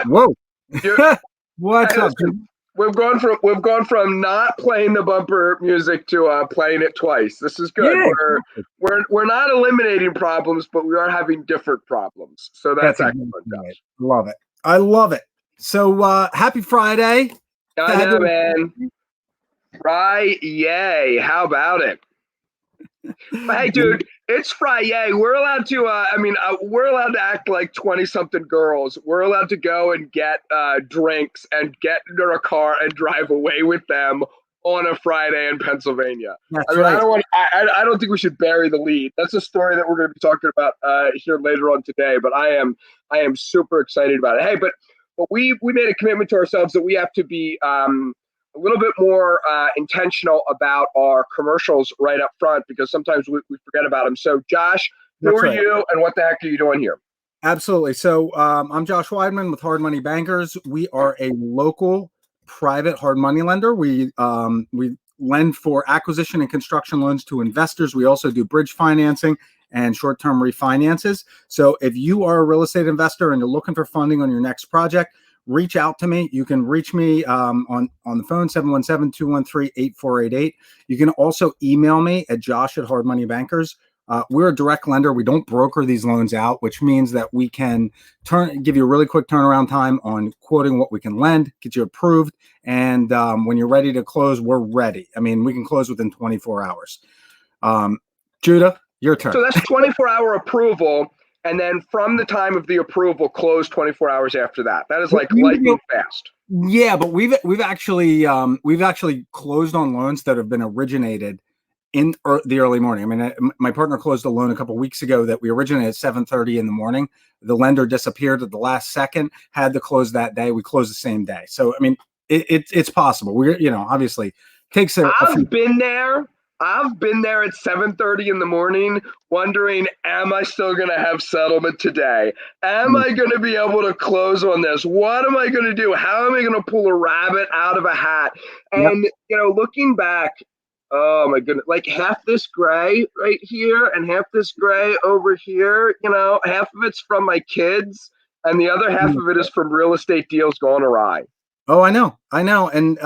Whoa. You, What's hey, up, listen, dude? we've gone from not playing the bumper music to playing it twice. This is good. Yeah, We're not eliminating problems, but we are having different problems. So that's that's exactly excellent, right. Josh. Love it. I love it. So happy Friday. I know, Fabulous. man. Right? Yay! How about it? Hey, dude, it's Friday. We're allowed to. We're allowed to act like 20-something girls. We're allowed to go and get drinks and get into a car and drive away with them on a Friday in Pennsylvania. That's I mean, I right. don't want. I don't think we should bury the lead. That's a story that we're going to be talking about here later on today. But I am super excited about it. Hey, but we made a commitment to ourselves that we have to be a little bit more intentional about our commercials right up front because sometimes we forget about them. So, Josh, who That's are right. you and what the heck are you doing here? Absolutely. So I'm Josh Weidman with Hard Money Bankers. We are a local private hard money lender. We lend for acquisition and construction loans to investors. We also do bridge financing and short-term refinances. So if you are a real estate investor and you're looking for funding on your next project, reach out to me. You can reach me on the phone, 717-213-8488. You can also email me at josh@hardmoneybankers. We're a direct lender. We don't broker these loans out, which means that we can give you a really quick turnaround time on quoting what we can lend, get you approved. And when you're ready to close, we're ready. I mean, we can close within 24 hours. Judah, your turn. So that's 24-hour approval. And then from the time of the approval, close 24 hours after that. That is like lightning fast. Yeah, but we've actually closed on loans that have been originated in the early morning. I mean, my partner closed a loan a couple of weeks ago that we originated at 7:30 in the morning. The lender disappeared at the last second, had to close that day. We closed the same day. So, I mean, it's possible. We're, obviously takes a few. I've been there at 7:30 in the morning wondering, am I still going to have settlement today? Am I going to be able to close on this? What am I going to do? How am I going to pull a rabbit out of a hat? And, looking back, oh my goodness, like half this gray right here and half this gray over here, half of it's from my kids and the other half of it is from real estate deals gone awry. Oh, I know. And,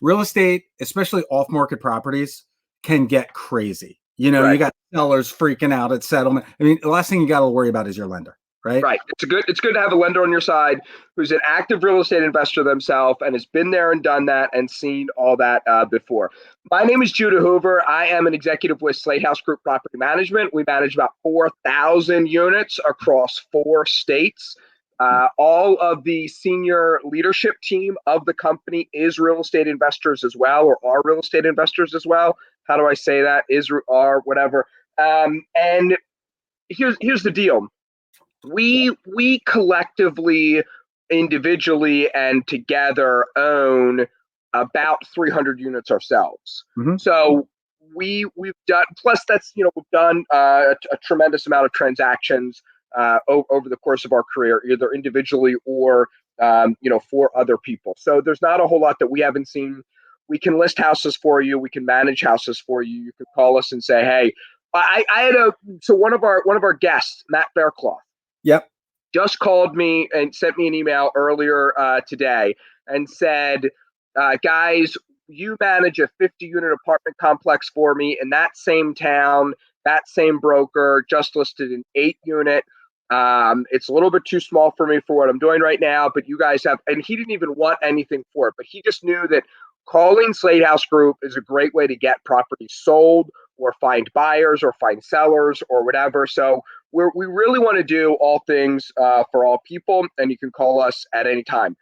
real estate, especially off-market properties, can get crazy. Right. You got sellers freaking out at settlement. I mean, the last thing you got to worry about is your lender, right? Right. It's good to have a lender on your side who's an active real estate investor themselves and has been there and done that and seen all that before. My name is Judah Hoover. I am an executive with Slate House Group Property Management. We manage about 4,000 units across 4 states. All of the senior leadership team of the company is real estate investors as well, or are real estate investors as well. How do I say that? Are, whatever. And here's the deal. We collectively, individually, and together own about 300 units ourselves. Mm-hmm. So we've done, plus that's, we've done a tremendous amount of transactions over the course of our career, either individually or for other people. So there's not a whole lot that we haven't seen. We can list houses for you. We can manage houses for you. You can call us and say, hey, I had one of our guests, Matt Faircloth. Yep. Just called me and sent me an email earlier today and said, guys, you manage a 50-unit apartment complex for me in that same town, that same broker, just listed an 8-unit. It's a little bit too small for me for what I'm doing right now, but you guys have, and he didn't even want anything for it, but he just knew that calling Slate House Group is a great way to get properties sold or find buyers or find sellers or whatever. So we really want to do all things for all people, and you can call us at any time.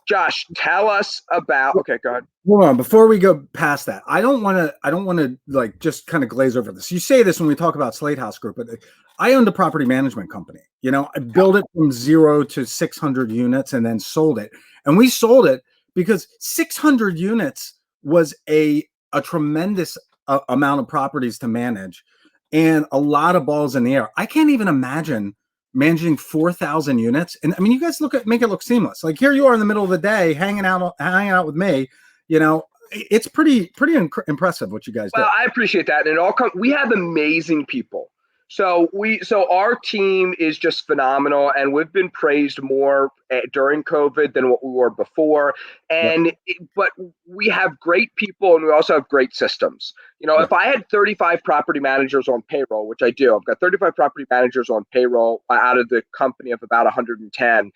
Josh, tell us about. Okay, go ahead. Hold on, before we go past that, I don't want to like just kind of glaze over this. You say this when we talk about Slate House Group, but I owned a property management company. I built it from 0 to 600 units and then sold it. And we sold it because 600 units was a tremendous amount of properties to manage and a lot of balls in the air. I can't even imagine managing 4,000 units. And I mean, you guys make it look seamless. Like here you are in the middle of the day, hanging out with me. It's pretty impressive what you guys do. Well, I appreciate that. And we have amazing people. So our team is just phenomenal, and we've been praised more during COVID than what we were before. Yep. But we have great people, and we also have great systems. Yeah. If I had 35 property managers on payroll, which I do, I've got 35 property managers on payroll out of the company of about 110.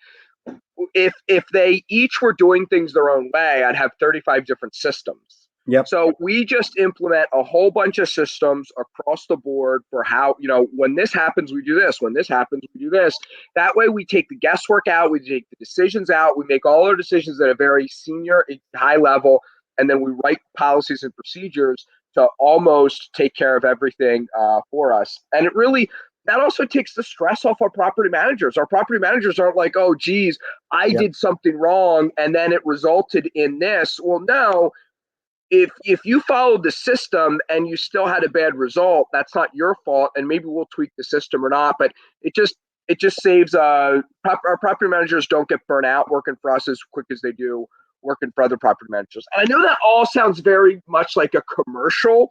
If they each were doing things their own way, I'd have 35 different systems. Yep. So we just implement a whole bunch of systems across the board for how, when this happens, we do this. When this happens, we do this. That way we take the guesswork out, we take the decisions out, we make all our decisions at a very senior, high level, and then we write policies and procedures to almost take care of everything for us. And that also takes the stress off our property managers. Our property managers aren't like, oh, geez, I did something wrong and then it resulted in this. Well, no. If you followed the system and you still had a bad result, that's not your fault, and maybe we'll tweak the system or not. But it just saves our property managers don't get burnt out working for us as quick as they do working for other property managers. And I know that all sounds very much like a commercial,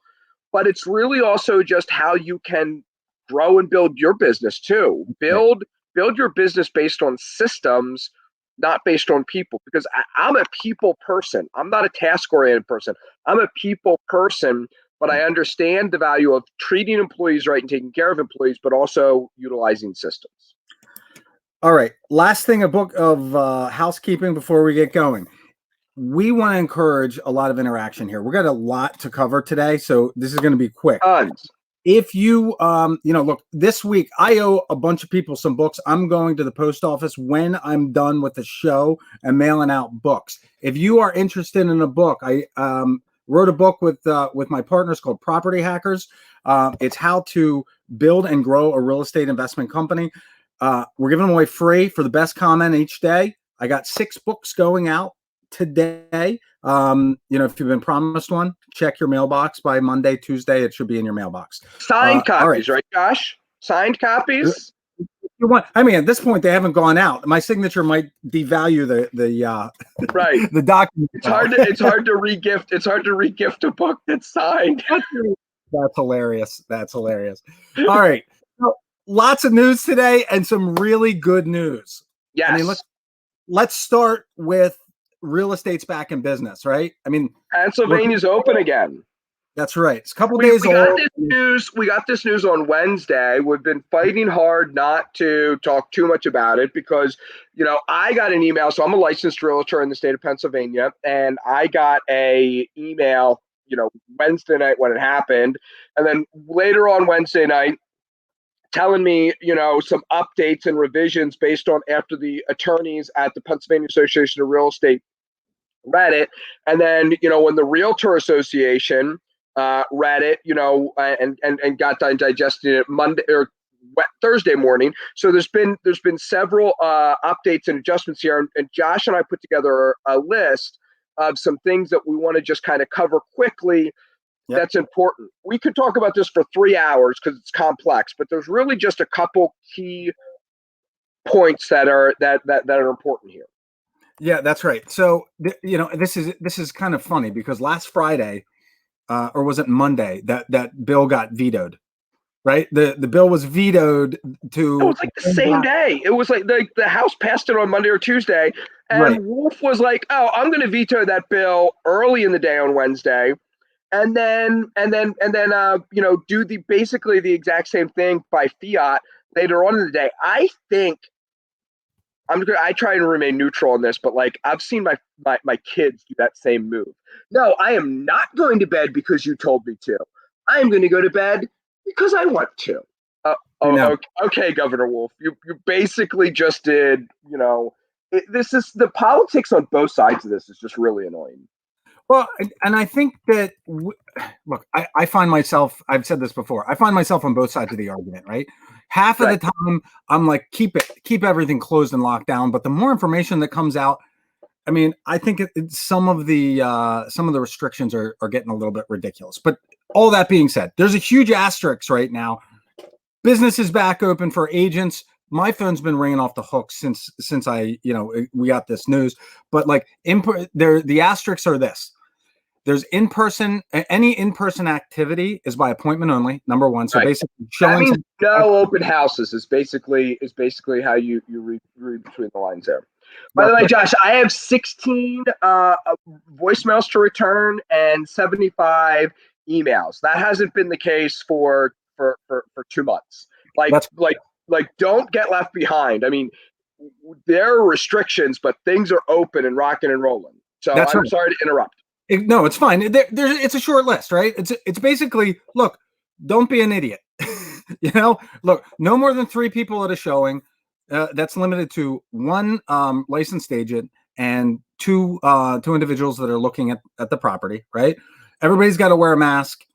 but it's really also just how you can grow and build your business too. Build your business based on systems, not based on people, because I'm a people person. I'm not a task-oriented person. I'm a people person, but I understand the value of treating employees right and taking care of employees, but also utilizing systems. All right. Last thing, a book of housekeeping before we get going. We want to encourage a lot of interaction here. We've got a lot to cover today, so this is going to be quick. Tons. If you, look, this week, I owe a bunch of people some books. I'm going to the post office when I'm done with the show and mailing out books. If you are interested in a book, I wrote a book with my partners called Property Hackers. It's how to build and grow a real estate investment company. We're giving them away free for the best comment each day. I got 6 books going out today. If you've been promised one, check your mailbox by Monday, Tuesday. It should be in your mailbox. Signed copies, right, Josh? Signed copies. At this point, they haven't gone out. My signature might devalue the right the document. It's hard to regift. It's hard to regift a book that's signed. That's hilarious. All right, so, lots of news today and some really good news. Yes. Let's start with real estate's back in business, right? Pennsylvania's open again. That's right. It's a couple days old. We got this news on Wednesday. We've been fighting hard not to talk too much about it because, I got an email. So I'm a licensed realtor in the state of Pennsylvania, and I got a email, Wednesday night when it happened, and then later on Wednesday night, telling me, some updates and revisions based on after the attorneys at the Pennsylvania Association of Real Estate read it. And then, when the Realtor Association read it, and got done digesting it Monday or Thursday morning. So there's been several updates and adjustments here. And Josh and I put together a list of some things that we want to just kind of cover quickly. Yep. That's important. We could talk about this for 3 hours because it's complex, but there's really just a couple key points that are important here. Yeah, that's right. So this is kind of funny because last Friday, or was it Monday, that bill got vetoed, right? The bill was vetoed to. It was like the same day. It was like the House passed it on Monday or Tuesday, and right. Wolf was like, "Oh, I'm going to veto that bill early in the day on Wednesday." And then do basically the exact same thing by fiat later on in the day. I think I try and remain neutral on this, but I've seen my kids do that same move. No, I am not going to bed because you told me to. I am going to go to bed because I want to. No. Okay, Governor Wolf, you basically just did. This is the politics on both sides of this is just really annoying. Well, and I think that, look, I find myself, I've said this before, I find myself on both sides of the argument, right? Half of the time, I'm like, keep everything closed and locked down. But the more information that comes out, I think some of the restrictions are getting a little bit ridiculous. But all that being said, there's a huge asterisk right now. Business is back open for agents. My phone's been ringing off the hook since we got this news. But the asterisks are this. there's any in-person activity is by appointment only, number one. So Right. basically That showing means no open houses is basically how you read between the lines there. By the way, Josh, I have 16 voicemails to return and 75 emails. That hasn't been the case for 2 months. Like don't get left behind. I mean, there are restrictions, but things are open and rocking and rolling. So I'm sorry to interrupt. No, it's fine. It's a short list, right? It's basically, look, don't be an idiot. Look, no more than 3 people at a showing. That's limited to 1 licensed agent and 2 individuals that are looking at the property, right? Everybody's got to wear a mask.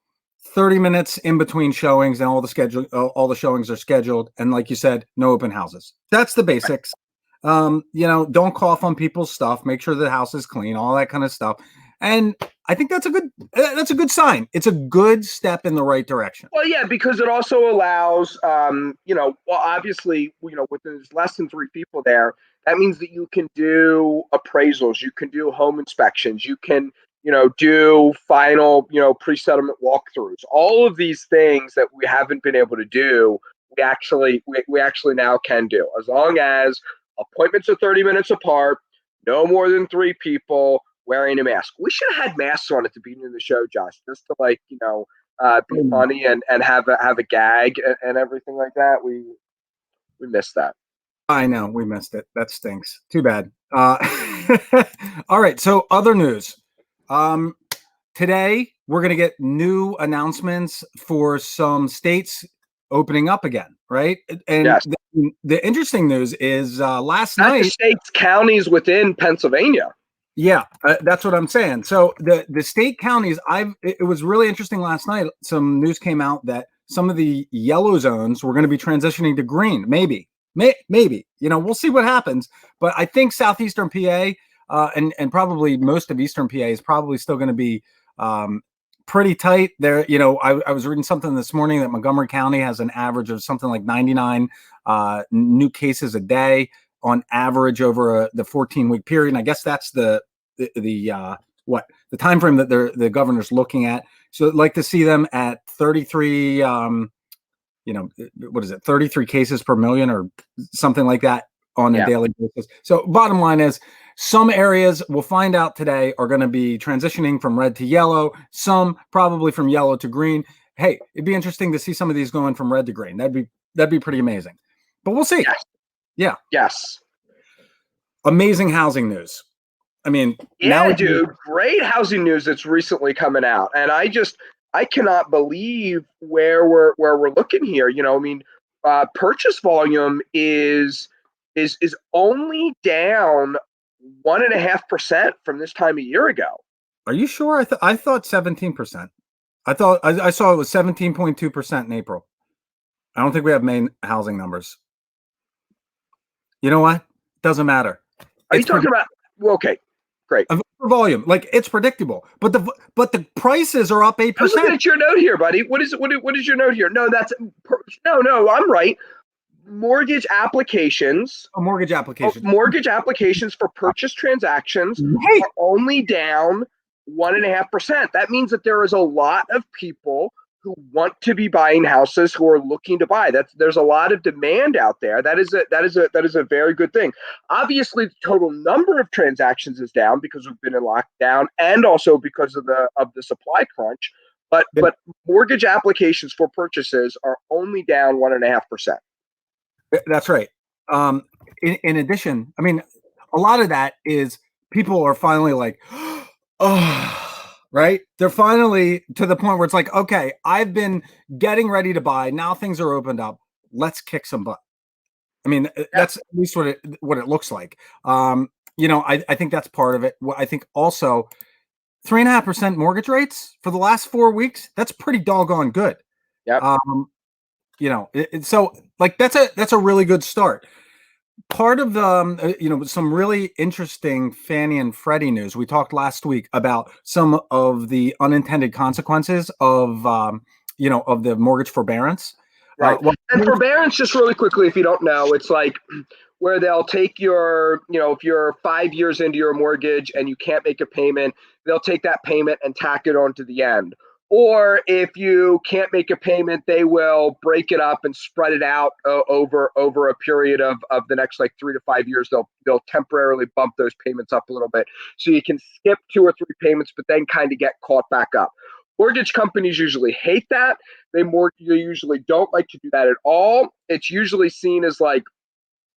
30 minutes in between showings, and all the showings are scheduled. And like you said, no open houses. That's the basics. Don't cough on people's stuff. Make sure the house is clean, all that kind of stuff. And I think that's a good sign. It's a good step in the right direction. Well, yeah, because it also allows, obviously, with there's less than 3 people there, that means that you can do appraisals, you can do home inspections, you can, do final, pre-settlement walkthroughs. All of these things that we haven't been able to do, we actually now can do, as long as appointments are 30 minutes apart, no more than 3 people, wearing a mask. We should have had masks on at the beginning of the show, Josh, just to be funny and have a gag and everything like that. We missed that. I know we missed it. That stinks. Too bad. All right. So other news. Today we're gonna get new announcements for some states opening up again, right? And yes. The interesting news is last Not night, the states, counties within Pennsylvania. Yeah, that's what I'm saying. So the state counties, it was really interesting last night. Some news came out that some of the yellow zones were going to be transitioning to green. Maybe, we'll see what happens. But I think southeastern PA and probably most of eastern PA is probably still going to be pretty tight there. I was reading something this morning that Montgomery County has an average of something like 99 new cases a day on average over the 14-week period. And I guess that's the time frame that the governor's looking at. So I'd like to see them at 33, 33 cases per million or something like that on a daily basis. So bottom line is, some areas we'll find out today are going to be transitioning from red to yellow, some probably from yellow to green. Hey, it'd be interesting to see some of these going from red to green. That'd be pretty amazing. But we'll see. Yes. Yeah. Yes. Amazing housing news. I mean, dude, great housing news that's recently coming out, and I cannot believe where we're looking here. Purchase volume is only down 1.5% from this time a year ago. Are you sure? I thought 17%. I thought I saw it was 17.2% in April. I don't think we have main housing numbers. You know what? Doesn't matter. Are you talking about? Well, okay, great. Volume, like, it's predictable, but the prices are up 8%. I was looking at your note here, buddy. What is your note here? No, I'm right. Mortgage applications. Mortgage applications for purchase transactions are only down 1.5%. That means that there is a lot of people who want to be buying houses, who are looking to buy. There's a lot of demand out there. That is a very good thing. Obviously, the total number of transactions is down because we've been in lockdown, and also because of the supply crunch. But mortgage applications for purchases are only down 1.5%. That's right. In addition, I mean, a lot of that is people are finally like, oh. Right? They're finally to the point where it's like, okay, I've been getting ready to buy. Now things are opened up. Let's kick some butt. I mean, that's at least what it looks like. I think that's part of it. I think also 3.5% mortgage rates for the last 4 weeks. That's pretty doggone good. Yeah. So like that's a really good start. Part of some really interesting Fannie and Freddie news. We talked last week about some of the unintended consequences of the mortgage forbearance. Right. And forbearance, just really quickly, if you don't know, it's like where they'll take your, if you're 5 years into your mortgage and you can't make a payment, they'll take that payment and tack it on to the end. Or if you can't make a payment, they will break it up and spread it out over a period of the next like 3 to 5 years. They'll temporarily bump those payments up a little bit, so you can skip 2 or 3 payments, but then kind of get caught back up. Mortgage companies usually hate that. They usually don't like to do that at all. It's usually seen as like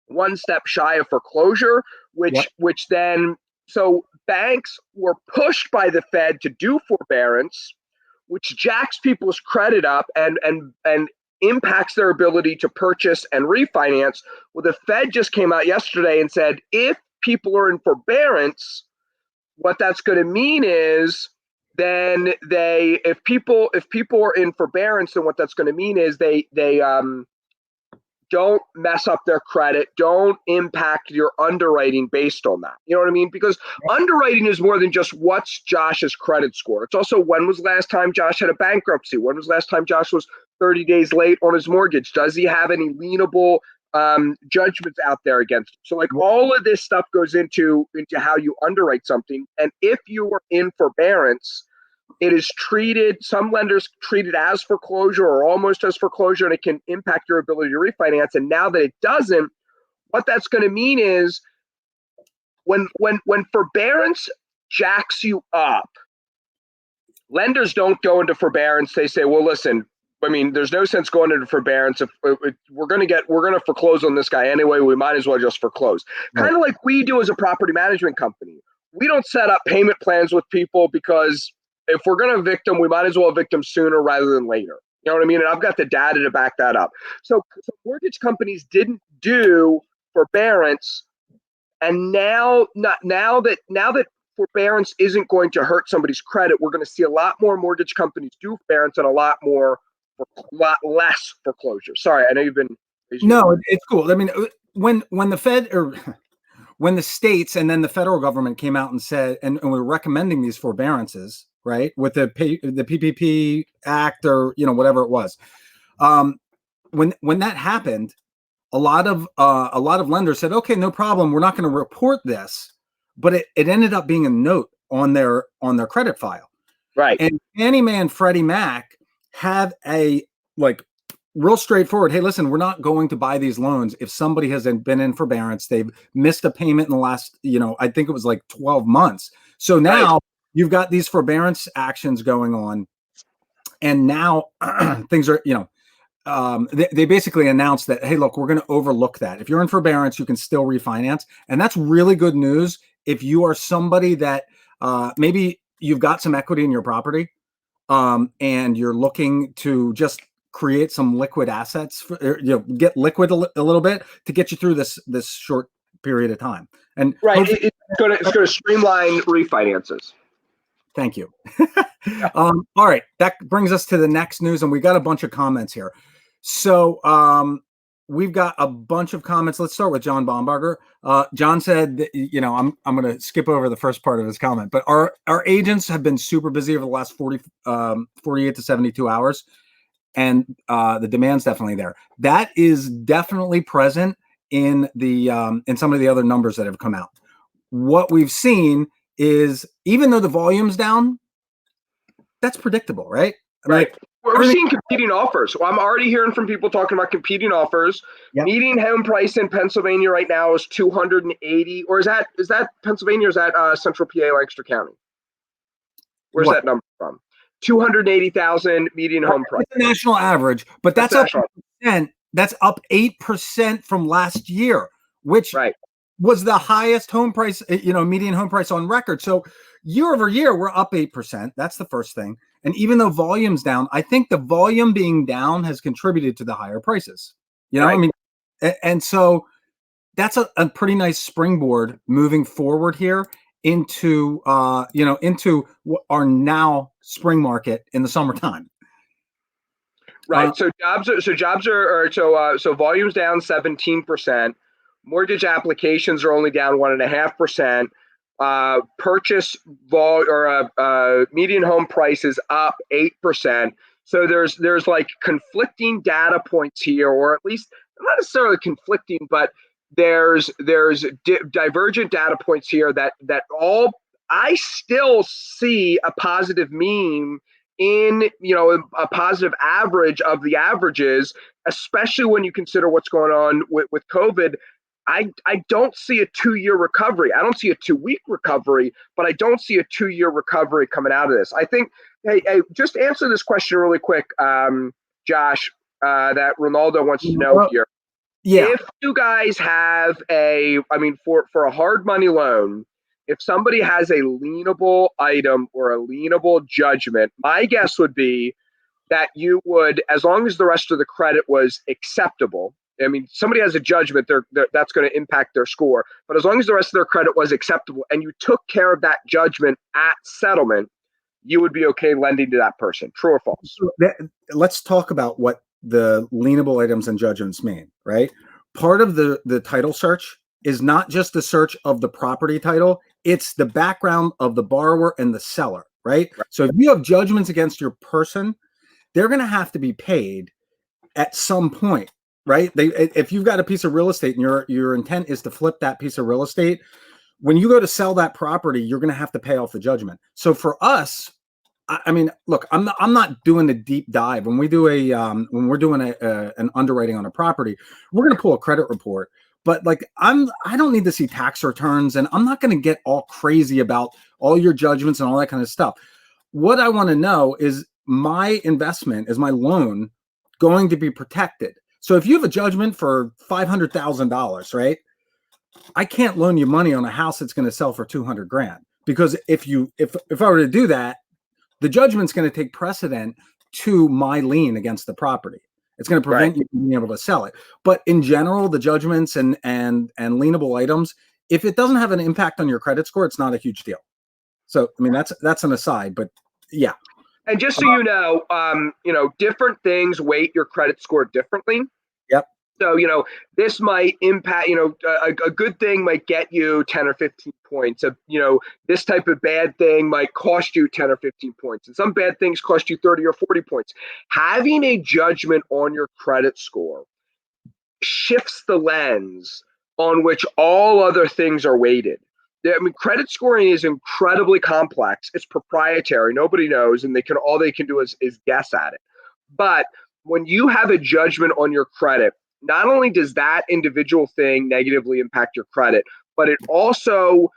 one step shy of foreclosure, which then, so banks were pushed by the Fed to do forbearance, which jacks people's credit up and impacts their ability to purchase and refinance. Well, the Fed just came out yesterday and said if people are in forbearance, what that's going to mean is then if people are in forbearance, then what that's going to mean is they don't mess up their credit, don't impact your underwriting based on that. You know what I mean? Because underwriting is more than just what's Josh's credit score. It's also when was the last time Josh had a bankruptcy? When was the last time Josh was 30 days late on his mortgage? Does he have any lienable judgments out there against him? So like all of this stuff goes into how you underwrite something. And if you are in forbearance, it is treated, some lenders treat it as foreclosure or almost as foreclosure, and it can impact your ability to refinance. And now that it doesn't, what that's going to mean is when forbearance jacks you up, lenders don't go into forbearance. They say, well, listen, I mean, there's no sense going into forbearance. If we're going to foreclose on this guy anyway, we might as well just foreclose. Right. Kind of like we do as a property management company. We don't set up payment plans with people because if we're going to evict them, we might as well evict them sooner rather than later. You know what I mean? And I've got the data to back that up. So mortgage companies didn't do forbearance, and now that forbearance isn't going to hurt somebody's credit, we're going to see a lot more mortgage companies do forbearance and a lot less foreclosure. Sorry, I know you've been. No, it's cool. I mean, when the Fed or when the states and then the federal government came out and said, and we're recommending these forbearances, right, with the PPP Act or whatever it was, when that happened, a lot of lenders said, okay, no problem, we're not going to report this, but it ended up being a note on their credit file, right? And Fannie Mae and Freddie Mac have a real straightforward, hey, listen, we're not going to buy these loans if somebody has been in forbearance, they've missed a payment in the last, I think it was like 12 months. So now you've got these forbearance actions going on, and now things are, they basically announced that, hey, look, we're going to overlook that. If you're in forbearance, you can still refinance. And that's really good news if you are somebody that maybe you've got some equity in your property and you're looking to just create some liquid assets, get liquid a little bit to get you through this short period of time. And it's going to streamline refinances. Thank you. All right, that brings us to the next news, and we got a bunch of comments here. So we've got a bunch of comments. Let's start with John Baumbarger. John said, that, I'm going to skip over the first part of his comment, but our agents have been super busy over the last 48 to 72 hours. And the demand's definitely there. That is definitely present in the in some of the other numbers that have come out. What we've seen is, even though the volume's down, that's predictable, right? Right. We're seeing competing offers. So I'm already hearing from people talking about competing offers. Yep. Median home price in Pennsylvania right now is 280, or is that Pennsylvania, or is that Central PA, Lancaster County? Where's that number from? 280,000 median home price. It's the national average, but that's up 8%. That's up 8% from last year, which was the highest home price, median home price on record. So year over year, we're up 8%. That's the first thing. And even though volume's down, I think the volume being down has contributed to the higher prices. I mean, and so that's a pretty nice springboard moving forward here into into our now spring market in the summertime. Right. So volume's down 17%. Mortgage applications are only down 1.5%. Purchase median home price is up 8%. So there's like conflicting data points here, or at least not necessarily conflicting, but there's divergent data points here that all I still see a positive mean in, a positive average of the averages, especially when you consider what's going on with COVID. I don't see a 2-year recovery. I don't see a 2-week recovery, but I don't see a 2-year recovery coming out of this. I think, hey, just answer this question really quick, Josh, that Ronaldo wants to know here. Yeah. If you guys have for a hard money loan, if somebody has a lienable item or a lienable judgment, my guess would be that you would, as long as the rest of the credit was acceptable. I mean, somebody has a judgment, that's going to impact their score. But as long as the rest of their credit was acceptable and you took care of that judgment at settlement, you would be okay lending to that person. True or false? Let's talk about what the lienable items and judgments mean, right? Part of the title search is not just the search of the property title, it's the background of the borrower and the seller, right? So if you have judgments against your person, they're going to have to be paid at some point, right? If you've got a piece of real estate and your intent is to flip that piece of real estate, when you go to sell that property, you're going to have to pay off the judgment. So for us, I mean, look, I'm not doing a deep dive. When we do when we're doing an underwriting on a property, we're going to pull a credit report. But like, I don't need to see tax returns, and I'm not going to get all crazy about all your judgments and all that kind of stuff. What I want to know is, my investment, is my loan going to be protected? So if you have a judgment for $500,000, right? I can't loan you money on a house that's going to sell for 200 grand, because if I were to do that, the judgment's going to take precedent to my lien against the property. It's going to prevent you from being able to sell it. But in general, the judgments and lienable items, if it doesn't have an impact on your credit score, it's not a huge deal. So, I mean, that's an aside, but yeah. And just so you know, different things weight your credit score differently. Yep. So, this might impact, a good thing might get you 10 or 15 points. This type of bad thing might cost you 10 or 15 points. And some bad things cost you 30 or 40 points. Having a judgment on your credit score shifts the lens on which all other things are weighted. I mean, credit scoring is incredibly complex. It's proprietary. Nobody knows, and all they can do is guess at it. But when you have a judgment on your credit, not only does that individual thing negatively impact your credit, but it also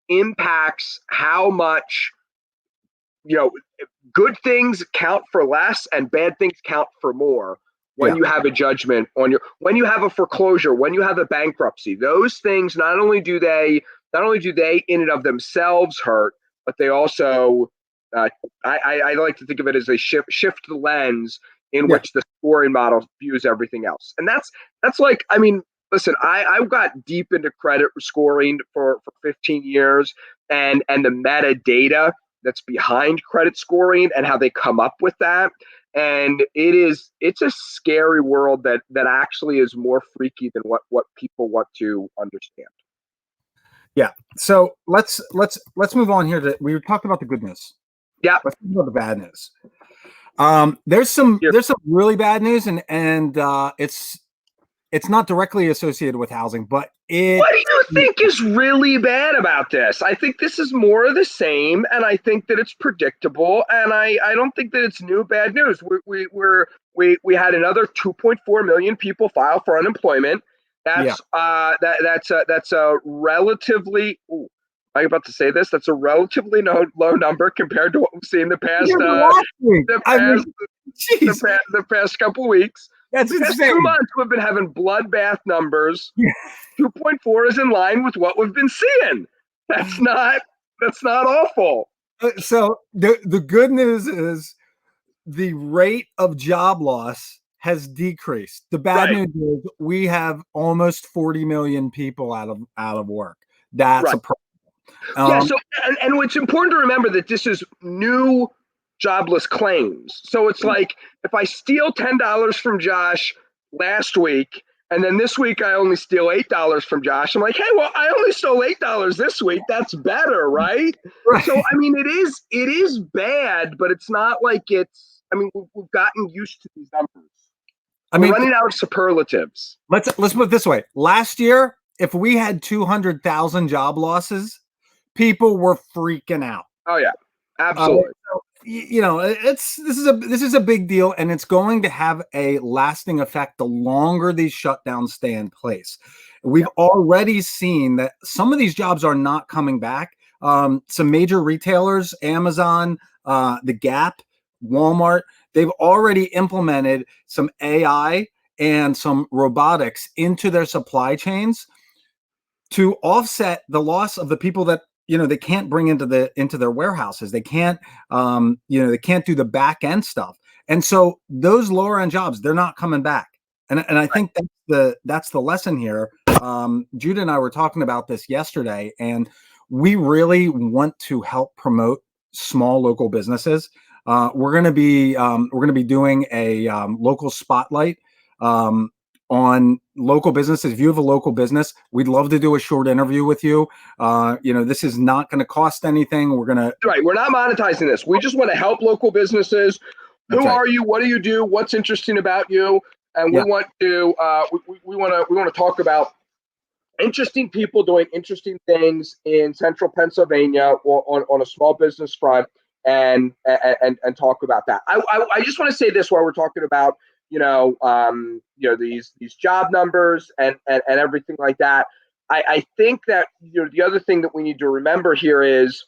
impacts how much, good things count for less and bad things count for more when you have a judgment on when you have a foreclosure, when you have a bankruptcy. Those things, not only do they in and of themselves hurt, but they also, I like to think of it as they shift the lens in which the scoring model views everything else. And that's like, I mean, listen, I got deep into credit scoring for 15 years, and the metadata that's behind credit scoring and how they come up with that. And it's a scary world that actually is more freaky than what people want to understand. Yeah. So let's move on here. We were talking about the good news. Yeah. Let's talk about the bad news. There's some really bad news, and it's not directly associated with housing, but what do you think is really bad about this? I think this is more of the same, and I think that it's predictable, and I don't think that it's new bad news. We had another 2.4 million people file for unemployment. That's a relatively. Ooh, I'm about to say this. That's a relatively low number compared to what we've seen the past couple weeks. That's the past insane. 2 months, we've been having bloodbath numbers. 2.4 is in line with what we've been seeing. That's not awful. So the good news is the rate of job loss has decreased. The bad news is we have almost 40 million people out of work. That's a problem. So and it's important to remember that this is new jobless claims. So it's like, if I steal $10 from Josh last week, and then this week I only steal $8 from Josh, I'm like, hey, well, I only stole $8 this week. That's better, right? So I mean, it is bad, but it's not like it's. I mean, we've gotten used to these numbers. We're running out of superlatives. Let's put it this way. Last year, if we had 200,000 job losses, people were freaking out. Oh yeah, absolutely. This is a big deal, and it's going to have a lasting effect the longer these shutdowns stay in place. We've already seen that some of these jobs are not coming back. Some major retailers, Amazon, the Gap, Walmart, they've already implemented some AI and some robotics into their supply chains to offset the loss of the people that they can't bring into their warehouses. They can't they can't do the back end stuff, and so those lower end jobs, they're not coming back. And I think that's the lesson here. Judah and I were talking about this yesterday, and we really want to help promote small local businesses. We're going to be doing a local spotlight on local businesses. If you have a local business, we'd love to do a short interview with you. This is not going to cost anything. We're not monetizing this. We just want to help local businesses. Who are you? What do you do? What's interesting about you? And we want to we want to talk about interesting people doing interesting things in central Pennsylvania or on a small business front, and talk about that. I just want to say this while we're talking about these job numbers and everything like that. I think that the other thing that we need to remember here is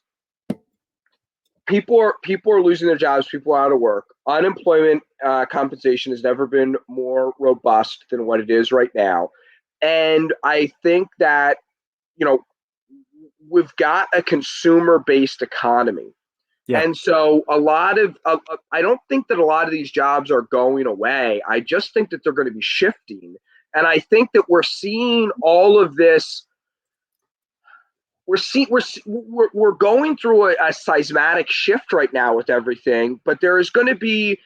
people are losing their jobs, people are out of work. Unemployment compensation has never been more robust than what it is right now. And I think that we've got a consumer-based economy. Yeah. And so I don't think that a lot of these jobs are going away. I just think that they're going to be shifting. And I think that we're seeing all of this. We're going through a seismic shift right now with everything, but there is going to be,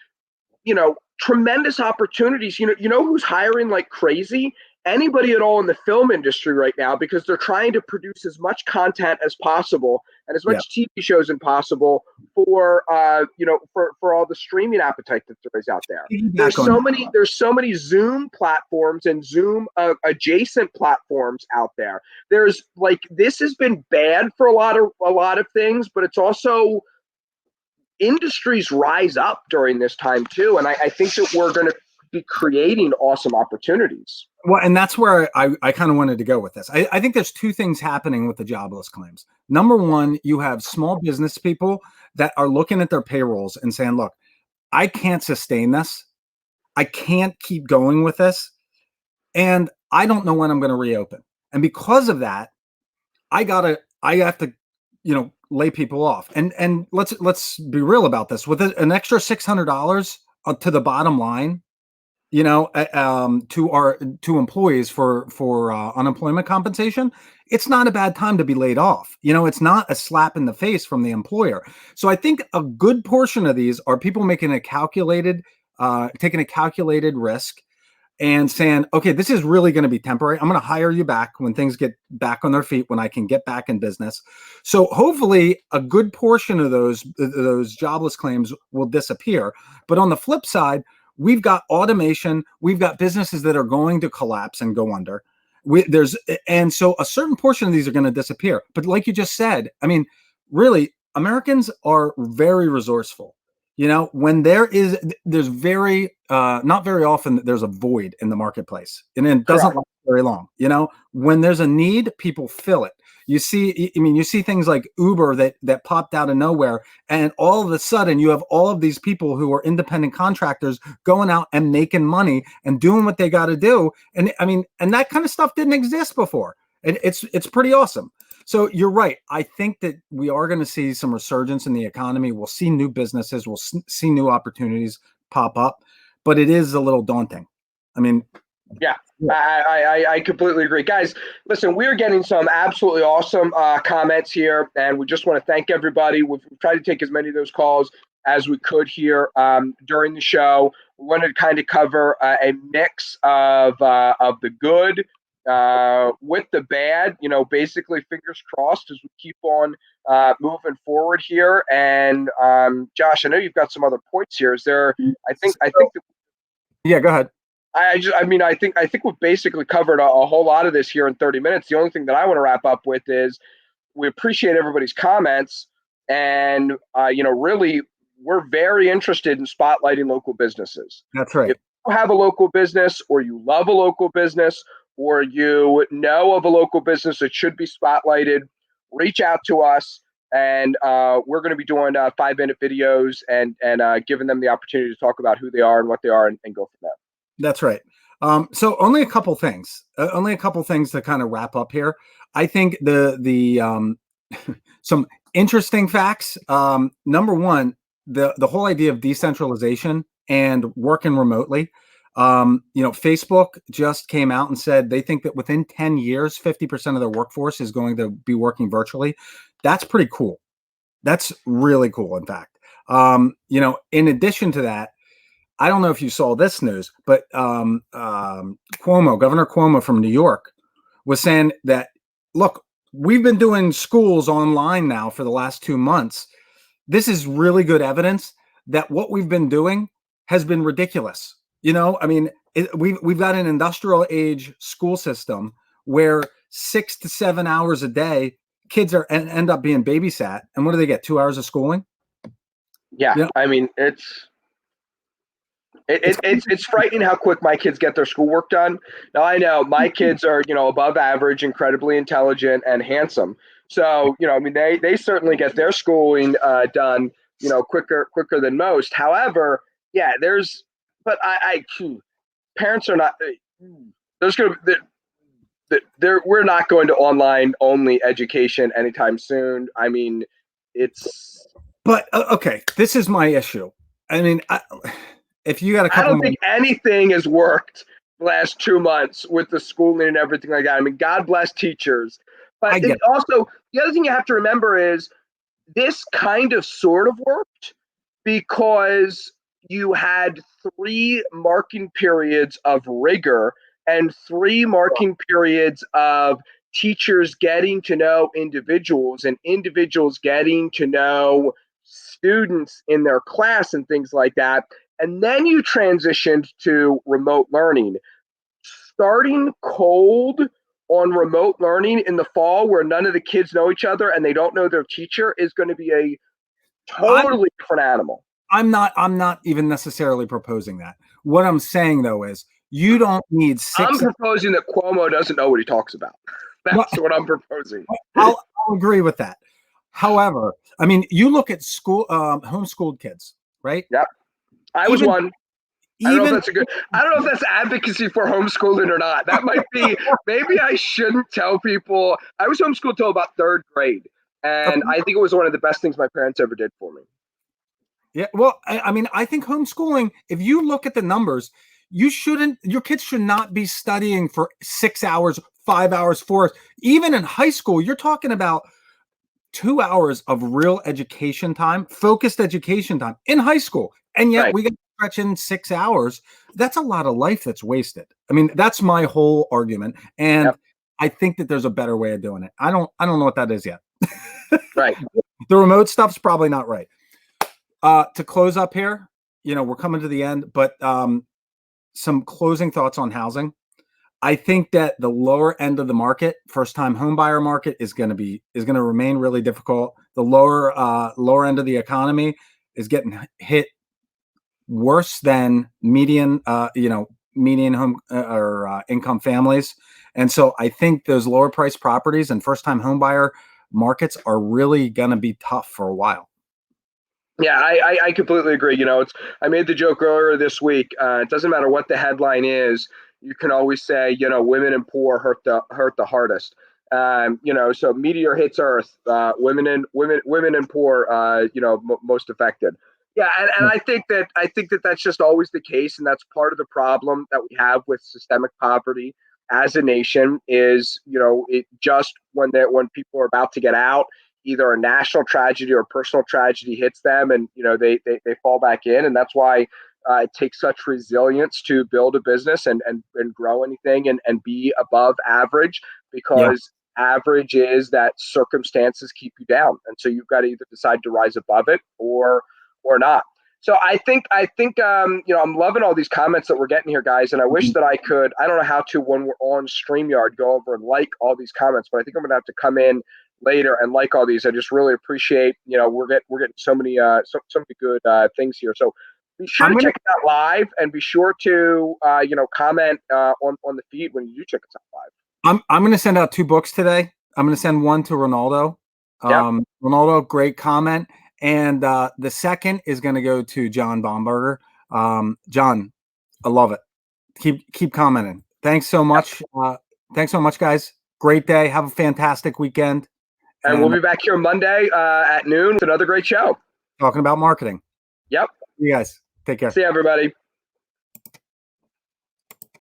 tremendous opportunities. You know who's hiring like crazy? Anybody at all in the film industry right now, because they're trying to produce as much content as possible and as much TV shows as possible for all the streaming appetite that there is out there. There's so many Zoom platforms and Zoom adjacent platforms out there. There's this has been bad for a lot of things, but it's also industries rise up during this time too. And I think that we're going to be creating awesome opportunities. Well, and that's where I kind of wanted to go with this. I think there's two things happening with the jobless claims. Number one, you have small business people that are looking at their payrolls and saying, look, I can't sustain this. I can't keep going with this. And I don't know when I'm going to reopen. And because of that, I have to, lay people off. And let's be real about this. With an extra $600 to the bottom line, to employees for unemployment compensation, it's not a bad time to be laid off. It's not a slap in the face from the employer. So I think a good portion of these are people making taking a calculated risk and saying, okay, this is really going to be temporary. I'm going to hire you back when things get back on their feet, when I can get back in business. So hopefully a good portion of those jobless claims will disappear. But on the flip side, we've got automation. We've got businesses that are going to collapse and go under. And so a certain portion of these are going to disappear. But like you just said, I mean, really, Americans are very resourceful. When there's very not very often that there's a void in the marketplace, and it doesn't last very long. When there's a need, people fill it. You see things like Uber that popped out of nowhere, and all of a sudden you have all of these people who are independent contractors going out and making money and doing what they got to do. And and that kind of stuff didn't exist before. And it's pretty awesome. So you're right. I think that we are going to see some resurgence in the economy. We'll see new businesses. We'll see new opportunities pop up, but it is a little daunting. Yeah. I completely agree. Guys, listen, we're getting some absolutely awesome comments here, and we just want to thank everybody. We've tried to take as many of those calls as we could here during the show. We wanted to kind of cover a mix of the good with the bad, basically fingers crossed as we keep on moving forward here. And Josh, I know you've got some other points here. Is there, I think that, yeah, go ahead. I think we've basically covered a whole lot of this here in 30 minutes. The only thing that I want to wrap up with is we appreciate everybody's comments, and really, we're very interested in spotlighting local businesses. That's right. If you have a local business, or you love a local business, or you know of a local business that should be spotlighted, reach out to us, and we're going to be doing 5-minute videos and giving them the opportunity to talk about who they are and what they are, and go from there. That's right. So only a couple things. Only a couple things to kind of wrap up here. I think the some interesting facts. Number one, the whole idea of decentralization and working remotely. Facebook just came out and said they think that within 10 years, 50% of their workforce is going to be working virtually. That's pretty cool. That's really cool, in fact. In addition to that, I don't know if you saw this news, but Governor Cuomo from New York was saying that, look, we've been doing schools online now for the last 2 months. This is really good evidence that what we've been doing has been ridiculous. We've got an industrial age school system where 6 to 7 hours a day, kids end up being babysat. And what do they get? 2 hours of schooling? Yeah. I mean, it's frightening how quick my kids get their schoolwork done. Now I know my kids are above average, incredibly intelligent, and handsome. So they certainly get their schooling done quicker than most. However, yeah, but parents are not. There's gonna we're not going to online only education anytime soon. I mean, But okay, this is my issue. I mean, if you got a couple, I don't think anything has worked the last 2 months with the schooling and everything like that. I mean, God bless teachers, but also the other thing you have to remember is this kind of sort of worked because you had 3 marking periods of rigor and 3 marking periods of teachers getting to know individuals and individuals getting to know students in their class and things like that. And then you transitioned to remote learning. Starting cold on remote learning in the fall where none of the kids know each other and they don't know their teacher is going to be a totally different animal. I'm not even necessarily proposing that. What I'm saying though is you don't need 6. I'm proposing that Cuomo doesn't know what he talks about. That's what I'm proposing. I'll agree with that. However, I mean, you look at homeschooled kids, right? Yep. I was one. I don't know if that's advocacy for homeschooling or not. That might be, maybe I shouldn't tell people. I was homeschooled till about 3rd grade. And I think it was one of the best things my parents ever did for me. Yeah. Well, I mean, I think homeschooling, if you look at the numbers, your kids should not be studying for 6 hours, 5 hours, 4 hours. Even in high school, you're talking about 2 hours of real education time, focused education time in high school. And yet we got to stretch in 6 hours. That's a lot of life that's wasted. I mean, that's my whole argument. And I think that there's a better way of doing it. I don't know what that is yet. Right. The remote stuff's probably not right. To close up here, we're coming to the end, but some closing thoughts on housing. I think that the lower end of the market, first-time home buyer market, is going to remain really difficult. The lower end of the economy is getting hit worse than median home or income families, and so I think those lower price properties and first-time home buyer markets are really going to be tough for a while. Yeah, I completely agree. I made the joke earlier this week. It doesn't matter what the headline is. You can always say, women and poor hurt the hardest. So meteor hits Earth, women and poor, most affected. Yeah, and I think that that's just always the case, and that's part of the problem that we have with systemic poverty as a nation. Is it just when people are about to get out, either a national tragedy or personal tragedy hits them, and they fall back in, and that's why it takes such resilience to build a business and grow anything and be above average, because average is that circumstances keep you down, and so you've got to either decide to rise above it or not. So I'm loving all these comments that we're getting here, guys, and I wish that I could. I don't know how to, when we're on StreamYard, go over and like all these comments, but I think I'm gonna have to come in later and like all these. I just really appreciate, we're getting so many so many good things here. So be sure to check it out live, and be sure to comment on the feed when you do check us out live. I'm going to send out 2 books today. I'm going to send one to Ronaldo. Yep. Ronaldo, great comment. And the second is going to go to John Baumberger. John, I love it. Keep commenting. Thanks so much. Thanks so much, guys. Great day. Have a fantastic weekend. And we'll be back here Monday at noon with another great show. Talking about marketing. Yep. You guys, take care. See you, everybody.